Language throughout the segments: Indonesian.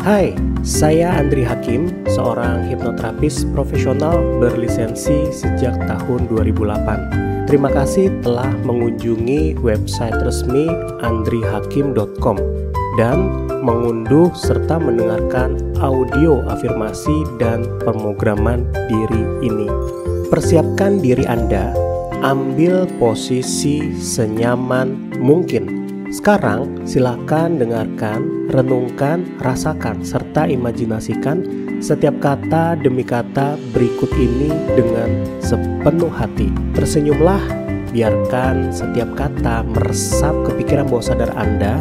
Hai, saya Andri Hakim, seorang hipnoterapis profesional berlisensi sejak tahun 2008. Terima kasih telah mengunjungi website resmi andrihakim.com dan mengunduh serta mendengarkan audio afirmasi dan pemrograman diri ini. Persiapkan diri Anda, ambil posisi senyaman mungkin. Sekarang silakan dengarkan, renungkan, rasakan, serta imajinasikan setiap kata demi kata berikut ini dengan sepenuh hati. Tersenyumlah, biarkan setiap kata meresap ke pikiran bawah sadar Anda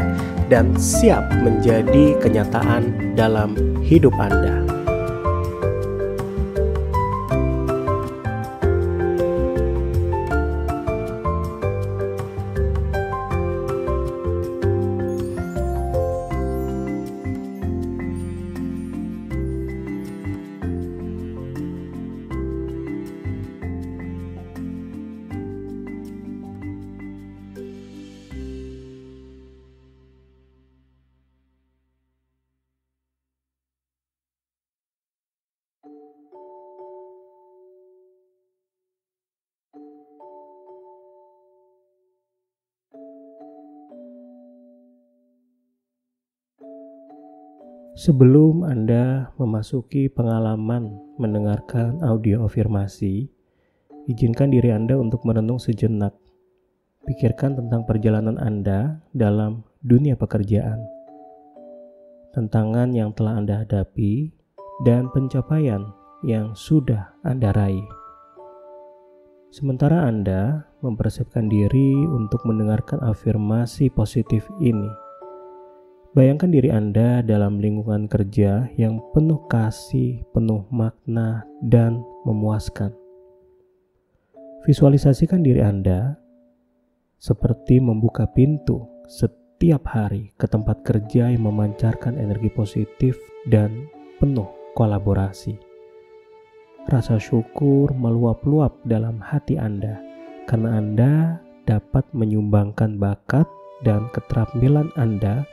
dan siap menjadi kenyataan dalam hidup Anda. Sebelum Anda memasuki pengalaman mendengarkan audio afirmasi, izinkan diri Anda untuk merenung sejenak. Pikirkan tentang perjalanan Anda dalam dunia pekerjaan, tantangan yang telah Anda hadapi, dan pencapaian yang sudah Anda raih. Sementara Anda mempersiapkan diri untuk mendengarkan afirmasi positif ini, bayangkan diri Anda dalam lingkungan kerja yang penuh kasih, penuh makna, dan memuaskan. Visualisasikan diri Anda seperti membuka pintu setiap hari ke tempat kerja yang memancarkan energi positif dan penuh kolaborasi. Rasa syukur meluap-luap dalam hati Anda karena Anda dapat menyumbangkan bakat dan keterampilan Anda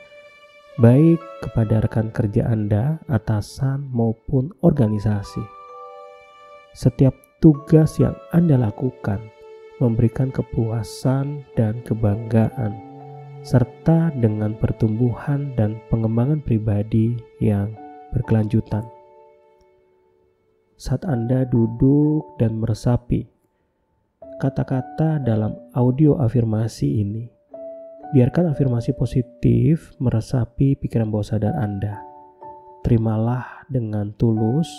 baik kepada rekan kerja Anda, atasan, maupun organisasi. Setiap tugas yang Anda lakukan memberikan kepuasan dan kebanggaan, serta dengan pertumbuhan dan pengembangan pribadi yang berkelanjutan. Saat Anda duduk dan meresapi kata-kata dalam audio afirmasi ini, biarkan afirmasi positif meresapi pikiran bawah sadar Anda. Terimalah dengan tulus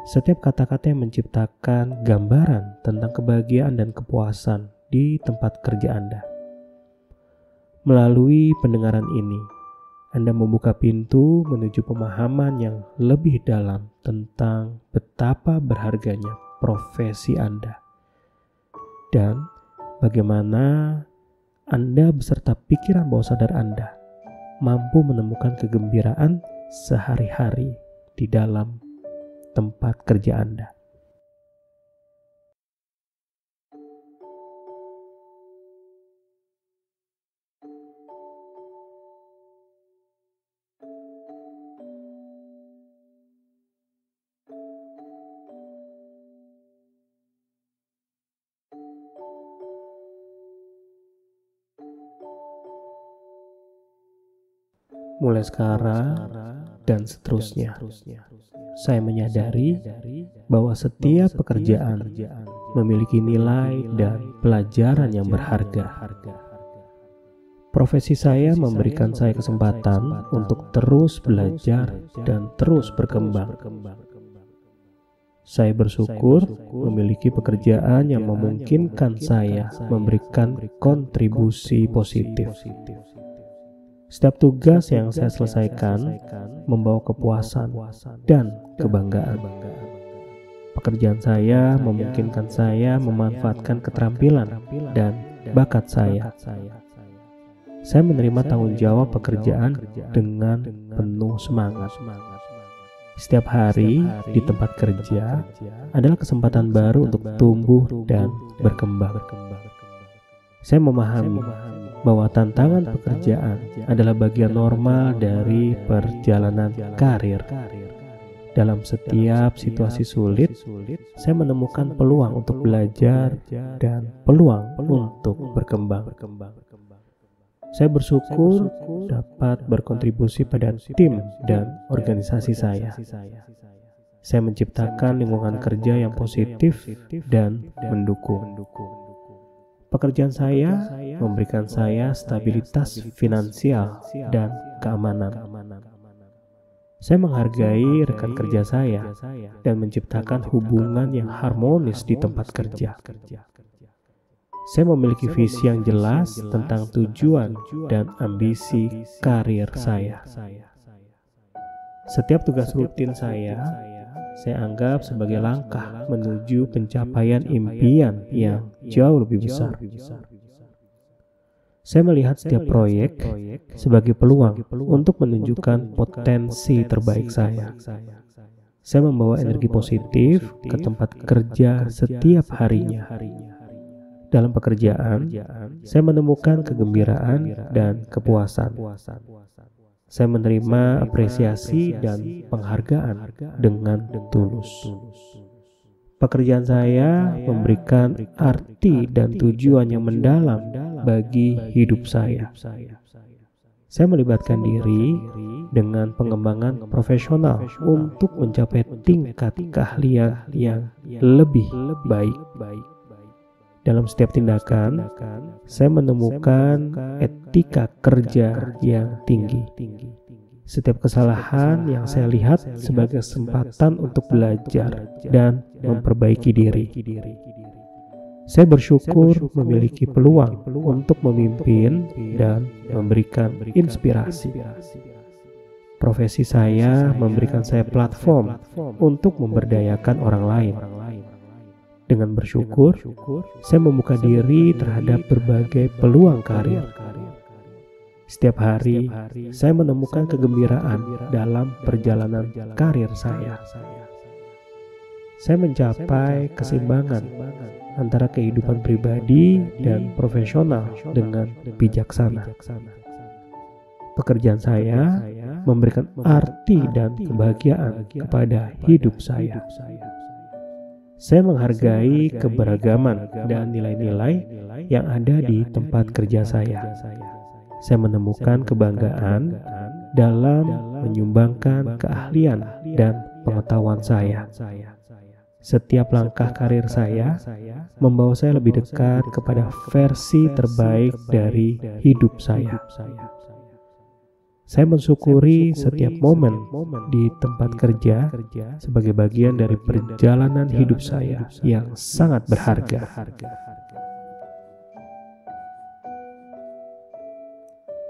setiap kata-kata yang menciptakan gambaran tentang kebahagiaan dan kepuasan di tempat kerja Anda. Melalui pendengaran ini, Anda membuka pintu menuju pemahaman yang lebih dalam tentang betapa berharganya profesi Anda dan bagaimana Anda beserta pikiran bawah sadar Anda mampu menemukan kegembiraan sehari-hari di dalam tempat kerja Anda. Mulai sekarang dan seterusnya, saya menyadari bahwa setiap pekerjaan memiliki nilai dan pelajaran yang berharga. Profesi saya memberikan saya kesempatan untuk terus belajar dan terus berkembang. Saya bersyukur memiliki pekerjaan yang memungkinkan saya memberikan kontribusi positif. Setiap tugas yang saya selesaikan membawa kepuasan dan kebanggaan. Pekerjaan saya memungkinkan saya memanfaatkan keterampilan dan bakat saya. Saya menerima tanggung jawab pekerjaan dengan penuh semangat. Setiap hari di tempat kerja adalah kesempatan baru untuk tumbuh dan berkembang. Saya memahami bahwa tantangan pekerjaan adalah bagian normal dari perjalanan karir. Dalam setiap situasi sulit, saya menemukan peluang untuk belajar dan peluang untuk berkembang. Saya bersyukur dapat berkontribusi pada tim dan organisasi saya. Saya menciptakan lingkungan kerja yang positif dan mendukung. Pekerjaan saya memberikan saya stabilitas finansial dan keamanan. Saya menghargai rekan kerja saya dan menciptakan hubungan yang harmonis di tempat kerja. Saya memiliki visi yang jelas tentang tujuan dan ambisi karir saya. Setiap tugas rutin saya anggap sebagai langkah menuju pencapaian impian yang jauh lebih besar. Saya melihat setiap proyek sebagai peluang untuk menunjukkan potensi terbaik saya. Saya membawa energi positif ke tempat kerja setiap harinya. Dalam pekerjaan, saya menemukan kegembiraan dan kepuasan. Saya menerima apresiasi dan penghargaan dengan tulus. Pekerjaan saya memberikan arti dan tujuan yang mendalam bagi hidup saya. Saya melibatkan diri dengan pengembangan profesional untuk mencapai tingkat keahlian yang lebih baik. Dalam setiap tindakan, saya menemukan etika kerja yang tinggi. Setiap kesalahan yang saya lihat sebagai kesempatan untuk belajar dan memperbaiki diri. Saya bersyukur memiliki peluang untuk memimpin dan memberikan inspirasi. Profesi saya memberikan saya platform untuk memberdayakan orang lain. Dengan bersyukur, saya membuka diri terhadap berbagai peluang karir. Setiap hari, saya menemukan kegembiraan dalam perjalanan karir saya. Saya mencapai keseimbangan antara kehidupan pribadi dan profesional dengan bijaksana. Pekerjaan saya memberikan arti dan kebahagiaan kepada hidup saya. Saya menghargai keberagaman dan nilai-nilai yang ada di tempat kerja saya. Saya menemukan kebanggaan dalam menyumbangkan keahlian dan pengetahuan saya. Setiap langkah karir saya membawa saya lebih dekat kepada versi terbaik dari hidup saya. Saya mensyukuri setiap momen di tempat kerja sebagai bagian dari perjalanan hidup saya yang sangat berharga.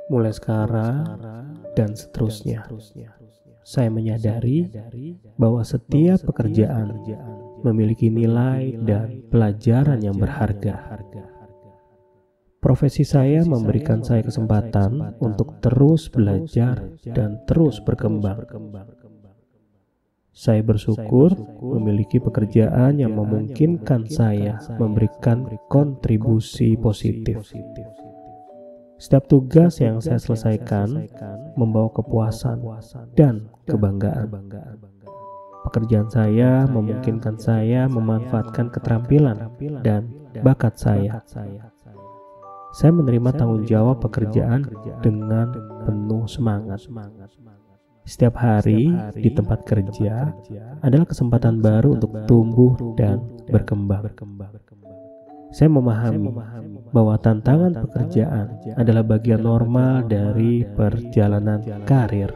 Mulai sekarang dan seterusnya, saya menyadari bahwa setiap pekerjaan memiliki nilai dan pelajaran yang berharga. Profesi saya memberikan saya kesempatan untuk terus belajar dan terus berkembang. Saya bersyukur memiliki pekerjaan yang memungkinkan saya memberikan kontribusi positif. Setiap tugas yang saya selesaikan membawa kepuasan dan kebanggaan. Pekerjaan saya memungkinkan saya memanfaatkan keterampilan dan bakat saya. Saya menerima tanggung jawab pekerjaan dengan penuh semangat. Setiap hari di tempat kerja adalah kesempatan baru untuk tumbuh dan berkembang. Saya memahami bahwa tantangan pekerjaan adalah bagian normal dari perjalanan karir.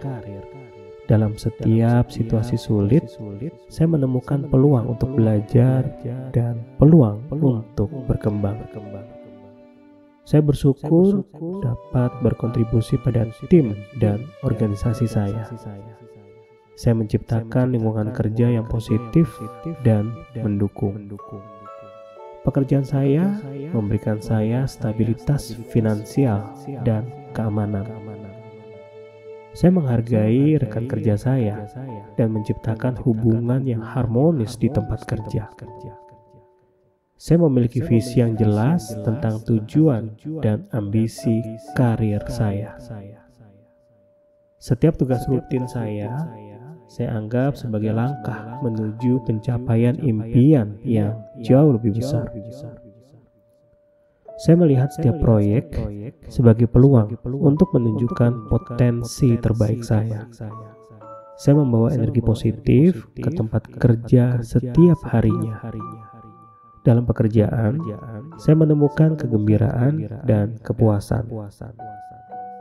Dalam setiap situasi sulit, saya menemukan peluang untuk belajar dan peluang untuk berkembang. Saya bersyukur dapat berkontribusi pada tim dan organisasi saya. Saya menciptakan lingkungan kerja yang positif dan mendukung. Pekerjaan saya memberikan saya stabilitas finansial dan keamanan. Saya menghargai rekan kerja saya dan menciptakan hubungan yang harmonis di tempat kerja. Saya memiliki visi yang jelas tentang tujuan dan ambisi karir saya. Setiap tugas rutin saya anggap sebagai langkah menuju pencapaian impian yang jauh lebih besar. Saya melihat setiap proyek sebagai peluang untuk menunjukkan potensi terbaik saya. Saya membawa energi positif ke tempat kerja setiap harinya. Dalam pekerjaan, saya menemukan kegembiraan dan kepuasan.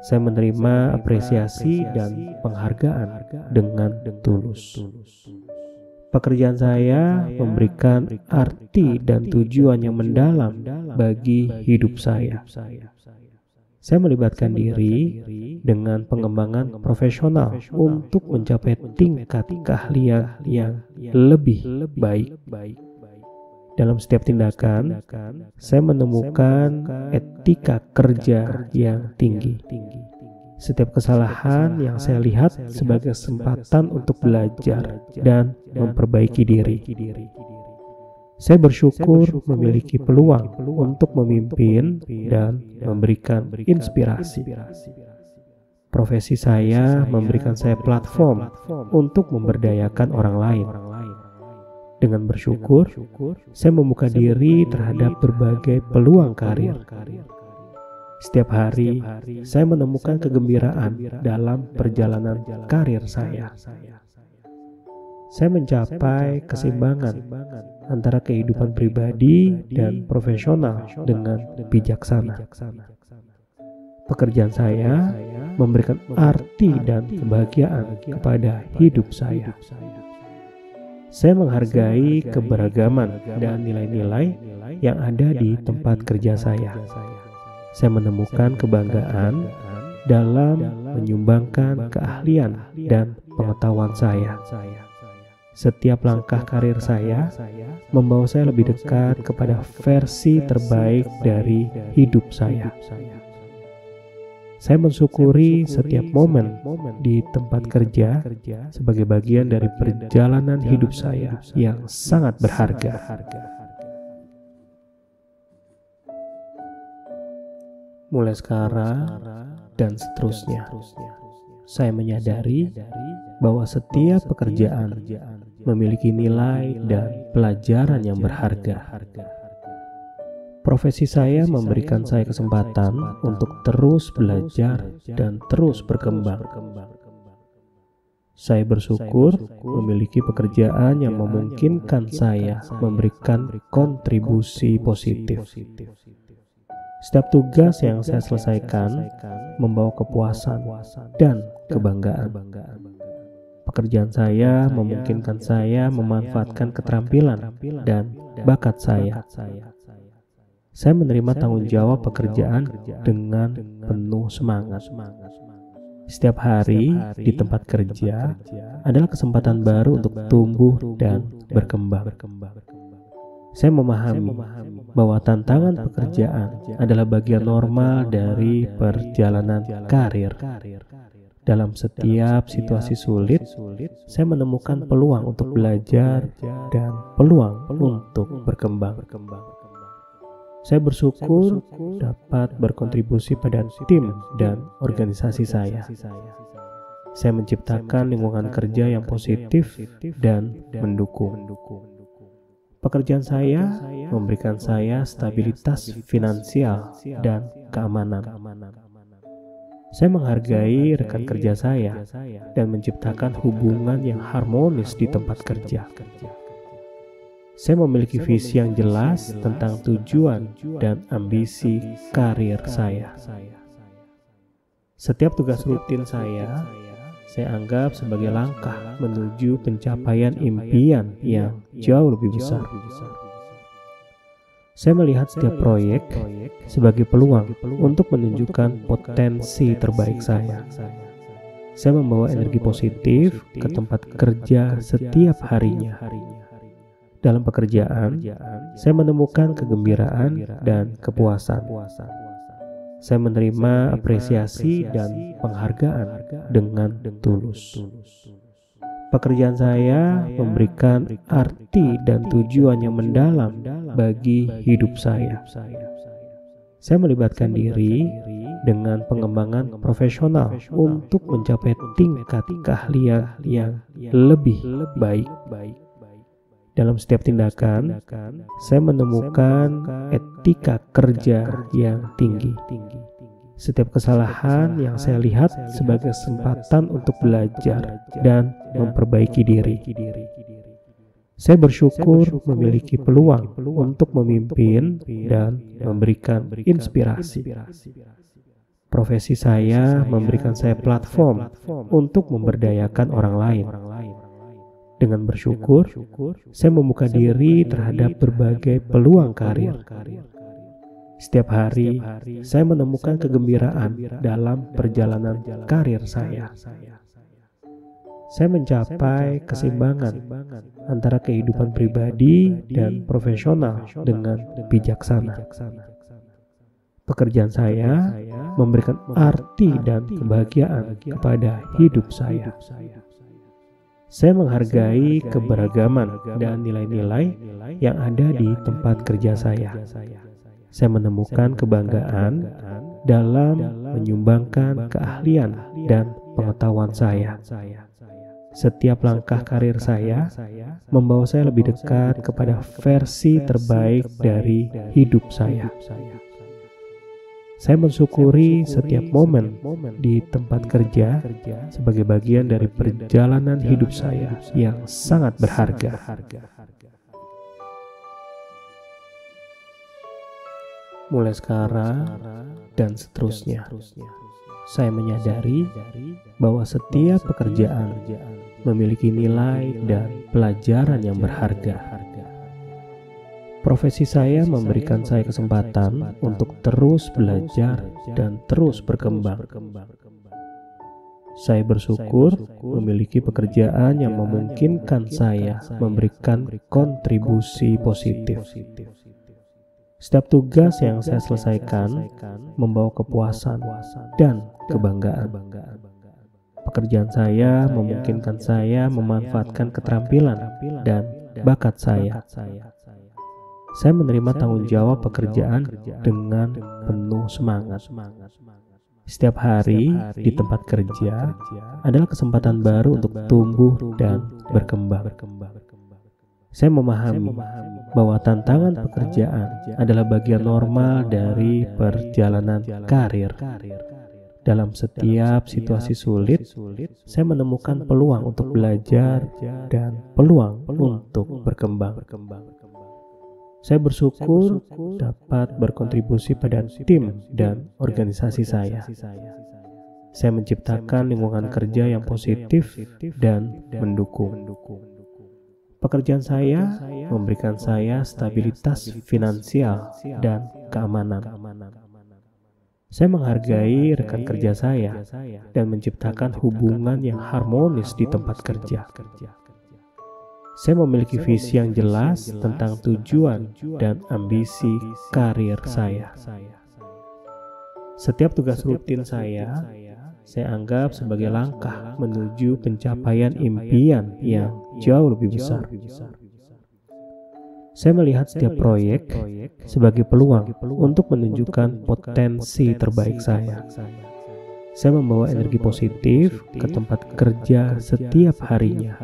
Saya menerima apresiasi dan penghargaan dengan tulus. Pekerjaan saya memberikan arti dan tujuan yang mendalam bagi hidup saya. Saya melibatkan diri dengan pengembangan profesional untuk mencapai tingkat keahlian yang lebih baik. Dalam setiap tindakan, saya menemukan etika kerja yang tinggi. Setiap kesalahan yang saya lihat sebagai kesempatan untuk belajar dan memperbaiki diri. Saya bersyukur memiliki peluang untuk memimpin dan memberikan inspirasi. Profesi saya memberikan saya platform untuk memberdayakan orang lain. Dengan bersyukur, saya membuka diri terhadap berbagai peluang karir. Setiap hari, saya menemukan kegembiraan dalam perjalanan karir saya. Saya mencapai keseimbangan antara kehidupan pribadi dan profesional dengan bijaksana. Pekerjaan saya memberikan arti dan kebahagiaan kepada hidup saya. Saya menghargai keberagaman dan nilai-nilai yang ada di tempat kerja saya. Saya menemukan kebanggaan dalam menyumbangkan keahlian dan pengetahuan saya. Setiap langkah karir saya membawa saya lebih dekat kepada versi terbaik dari hidup saya. Saya mensyukuri setiap momen di tempat kerja sebagai bagian dari perjalanan hidup saya yang sangat berharga. Mulai sekarang dan seterusnya, saya menyadari bahwa setiap pekerjaan memiliki nilai dan pelajaran yang berharga. Profesi saya memberikan saya kesempatan untuk terus belajar dan terus berkembang. Saya bersyukur memiliki pekerjaan yang memungkinkan saya memberikan kontribusi positif. Setiap tugas yang saya selesaikan membawa kepuasan dan kebanggaan. Pekerjaan saya memungkinkan saya memanfaatkan keterampilan dan bakat saya. Saya menerima tanggung jawab pekerjaan dengan penuh semangat. Setiap hari di tempat kerja adalah kesempatan baru untuk tumbuh dan berkembang. Saya memahami bahwa tantangan pekerjaan adalah bagian normal dari perjalanan karir. Dalam setiap situasi sulit, saya menemukan peluang untuk belajar dan peluang untuk berkembang. Saya bersyukur dapat berkontribusi pada tim dan organisasi saya. Saya menciptakan lingkungan kerja yang positif dan mendukung. Pekerjaan saya memberikan saya stabilitas finansial dan keamanan. Saya menghargai rekan kerja saya dan menciptakan hubungan yang harmonis di tempat kerja. Saya memiliki visi yang jelas tentang tujuan dan ambisi karir saya. Setiap tugas rutin saya anggap sebagai langkah menuju pencapaian impian yang jauh lebih besar. Saya melihat setiap proyek sebagai peluang untuk menunjukkan potensi terbaik saya. Saya membawa energi positif ke tempat kerja setiap harinya. Dalam pekerjaan, saya menemukan kegembiraan dan kepuasan. Saya menerima apresiasi dan penghargaan dengan tulus. Pekerjaan saya memberikan arti dan tujuan yang mendalam bagi hidup saya. Saya melibatkan diri dengan pengembangan profesional untuk mencapai tingkat keahlian yang lebih baik. Dalam setiap tindakan, saya menemukan etika kerja yang tinggi. Setiap kesalahan yang saya lihat sebagai kesempatan untuk belajar dan memperbaiki diri. Saya bersyukur memiliki peluang untuk memimpin dan memberikan inspirasi. Profesi saya memberikan saya platform untuk memberdayakan orang lain. Dengan bersyukur, saya membuka diri terhadap berbagai peluang karir. Setiap hari, saya menemukan kegembiraan dalam perjalanan karir saya. Saya mencapai keseimbangan antara kehidupan pribadi dan profesional dengan bijaksana. Pekerjaan saya memberikan arti dan kebahagiaan kepada hidup saya. Saya menghargai keberagaman dan nilai-nilai yang ada di tempat kerja saya. Saya menemukan kebanggaan dalam menyumbangkan keahlian dan pengetahuan saya. Setiap langkah karir saya membawa saya lebih dekat kepada versi terbaik dari hidup saya. Saya mensyukuri setiap momen di tempat kerja sebagai bagian dari perjalanan hidup saya yang sangat berharga. Mulai sekarang dan seterusnya, saya menyadari bahwa setiap pekerjaan memiliki nilai dan pelajaran yang berharga. Profesi saya memberikan saya kesempatan untuk terus belajar dan terus berkembang. Saya bersyukur memiliki pekerjaan yang memungkinkan saya memberikan kontribusi positif. Setiap tugas yang saya selesaikan membawa kepuasan dan kebanggaan. Pekerjaan saya memungkinkan saya memanfaatkan keterampilan dan bakat saya. Saya menerima tanggung jawab pekerjaan dengan penuh semangat. Setiap hari di tempat kerja adalah kesempatan baru untuk tumbuh dan berkembang. Saya memahami bahwa tantangan pekerjaan adalah bagian normal dari perjalanan karir. Dalam setiap situasi sulit, saya menemukan peluang untuk belajar dan peluang untuk berkembang. Saya bersyukur dapat berkontribusi pada tim dan organisasi saya. Saya menciptakan lingkungan kerja yang positif dan mendukung. Pekerjaan saya memberikan saya stabilitas finansial dan keamanan. Saya menghargai rekan kerja saya dan menciptakan hubungan yang harmonis di tempat kerja. Saya memiliki visi yang jelas tentang tujuan dan ambisi karir saya. Setiap tugas rutin saya anggap sebagai langkah menuju pencapaian impian yang jauh lebih besar. Saya melihat setiap proyek sebagai peluang untuk menunjukkan potensi terbaik saya. Saya membawa energi positif ke tempat kerja setiap harinya.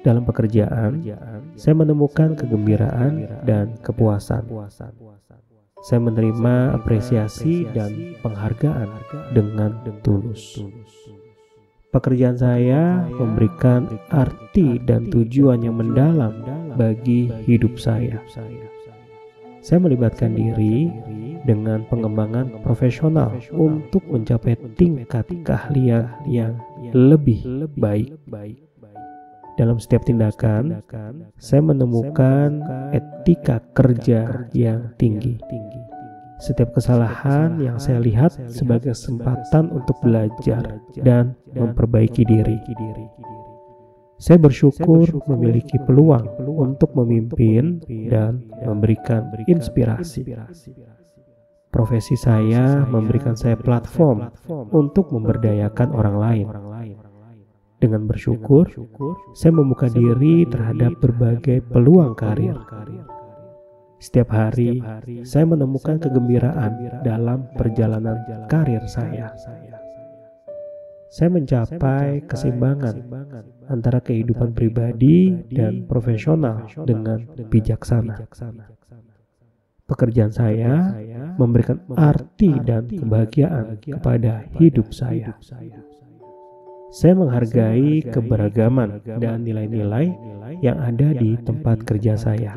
Dalam pekerjaan, saya menemukan kegembiraan dan kepuasan. Saya menerima apresiasi dan penghargaan dengan tulus. Pekerjaan saya memberikan arti dan tujuan yang mendalam bagi hidup saya. Saya melibatkan diri dengan pengembangan profesional untuk mencapai tingkat keahlian yang lebih baik. Dalam setiap tindakan, saya menemukan etika kerja yang tinggi. Setiap kesalahan yang saya lihat sebagai kesempatan untuk belajar dan memperbaiki diri. Saya bersyukur memiliki peluang untuk memimpin dan memberikan inspirasi. Profesi saya memberikan saya platform untuk memberdayakan orang lain. Dengan bersyukur, saya membuka diri terhadap berbagai peluang karir. Setiap hari, saya menemukan kegembiraan dalam perjalanan karir saya. Saya mencapai keseimbangan antara kehidupan pribadi dan profesional dengan bijaksana. Pekerjaan saya memberikan arti dan kebahagiaan kepada hidup saya. Saya menghargai keberagaman dan nilai-nilai yang ada di tempat kerja saya.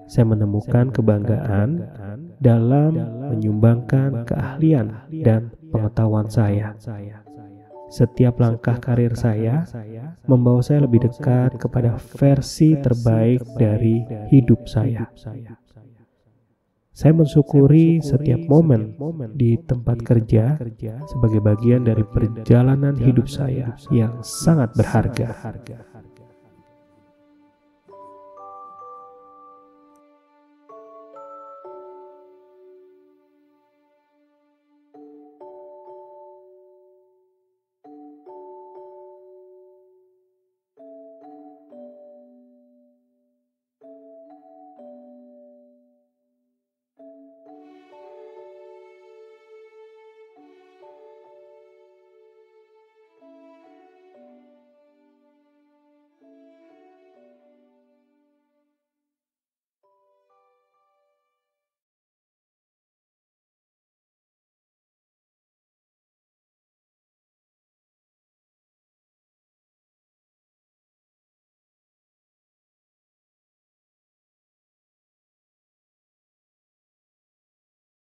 Saya menemukan kebanggaan dalam menyumbangkan keahlian dan pengetahuan saya. Setiap langkah karir saya membawa saya lebih dekat kepada versi terbaik dari hidup saya. Saya mensyukuri setiap momen di tempat kerja sebagai bagian dari perjalanan hidup saya yang sangat berharga.